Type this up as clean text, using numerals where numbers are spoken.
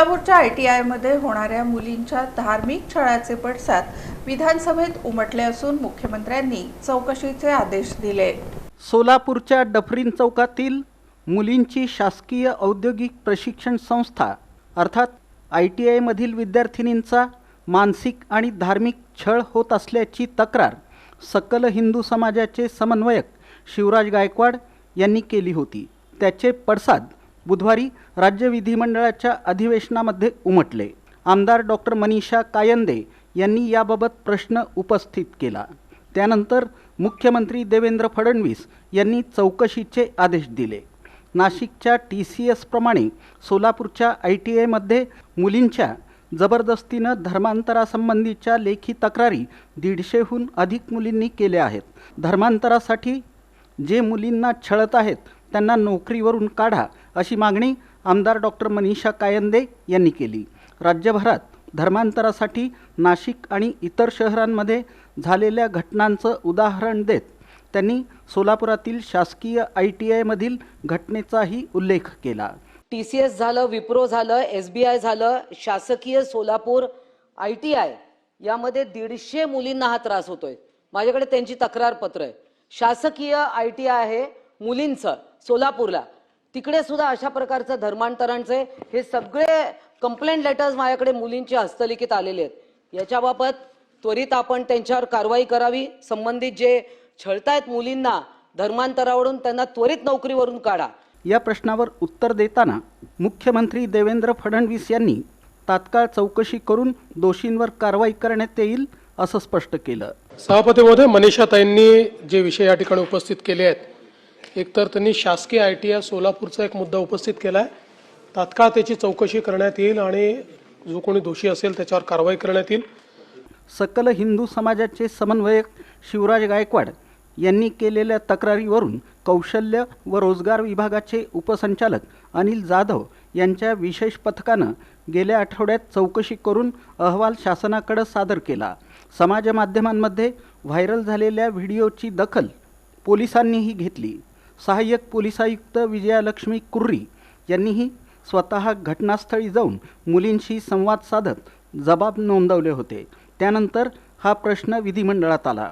सोलापूरच्या ITIमध्ये होणाऱ्या मुलींच्या धार्मिक छळाचे पडसाद विधानसभेत उमटले असून मुख्यमंत्र्यांनी चौकशीचे आदेश दिले। सोलापूरच्या डफरीन चौकातील मुलींची शासकीय औद्योगिक प्रशिक्षण संस्था अर्थात ITI मधील विद्यार्थिनींचा मानसिक आणि धार्मिक छळ होत असल्याची तक्रार सकल हिंदू समाजाचे समन्वयक शिवराज गायकवाड यांनी केली होती। त्याचे पडसाद बुधवारी राज्य विधिमंडळाच्या अधिवेशनामध्ये उमटले। आमदार डॉक्टर मनीषा कायंदे यांनी याबाबत प्रश्न उपस्थित केला। त्यानंतर मुख्यमंत्री देवेंद्र फडणवीस यांनी चौकशीचे आदेश दिले। नाशिकच्या TCS प्रमाणे सोलापूरच्या ITI मध्ये मुलींच्या जबरदस्तीने धर्मांतरासंबंधीच्या लेखी तक्रारी 150हून अधिक मुलींनी केल्या आहेत। धर्मांतरासाठी जे मुलींना छळत आहेत त्यांना नोकरीवरून काढा अशी मागणी आमदार डॉक्टर मनीषा कायंदे यांनी केली। राज्यभरात धर्मांतरासाठी नाशिक आणि इतर शहरांमध्ये झालेल्या घटनांचं उदाहरण देत त्यांनी सोलापुरातील शासकीय ITI मधील घटनेचाही उल्लेख केला। TCS झालं, विप्रो झालं, SBI झालं, शासकीय सोलापूर ITI यामध्ये 150 मुलींना हा त्रास होतोय। माझ्याकडे त्यांची तक्रार पत्र आहे। शासकीय ITI आहे मुलींचं सोलापूरला, तिकडे सुद्धा अशा प्रकारचं धर्मांतरांचे हे सगळे कंप्लेंट लेटर्स माझ्याकडे मुलींचे हस्तलिखित आलेले आहेत। याच्याबाबत त्वरित आपण त्यांच्यावर कारवाई करावी। संबंधित जे छळतायत मुलींना धर्मांतरावरून त्यांना त्वरित नोकरीवरून काढा। या प्रश्नावर उत्तर देताना मुख्यमंत्री देवेंद्र फडणवीस यांनी तात्काळ चौकशी करून दोषींवर कारवाई करण्यात येईल असं स्पष्ट केलं। सभापती महोदय, मनीषाताईंनी जे विषय या ठिकाणी उपस्थित केले आहेत, एकतर त्यांनी शासकीय ITI सोलापूरचा एक मुद्दा उपस्थित केला आहे। तात्काळ त्याची चौकशी करण्यात येईल आणि जो कोणी दोषी असेल त्याच्यावर कारवाई करण्यात येईल। सकल हिंदू समाजाचे समन्वयक शिवराज गायकवाड यांनी केलेल्या तक्रारीवरून कौशल्य व रोजगार विभागाचे उपसंचालक अनिल जाधव यांच्या विशेष पथकानं गेल्या आठवड्यात चौकशी करून अहवाल शासनाकडे सादर केला। समाज माध्यमांमध्ये व्हायरल झालेल्या व्हिडिओची दखल पोलिसांनीही घेतली। सहाय्यक पोलीस आयुक्त विजयालक्ष्मी कुर्री यांनीही स्वतः घटनास्थळी जाऊन मुलींशी संवाद साधत जबाब नोंदवले होते। त्यानंतर हा प्रश्न विधिमंडळात आला।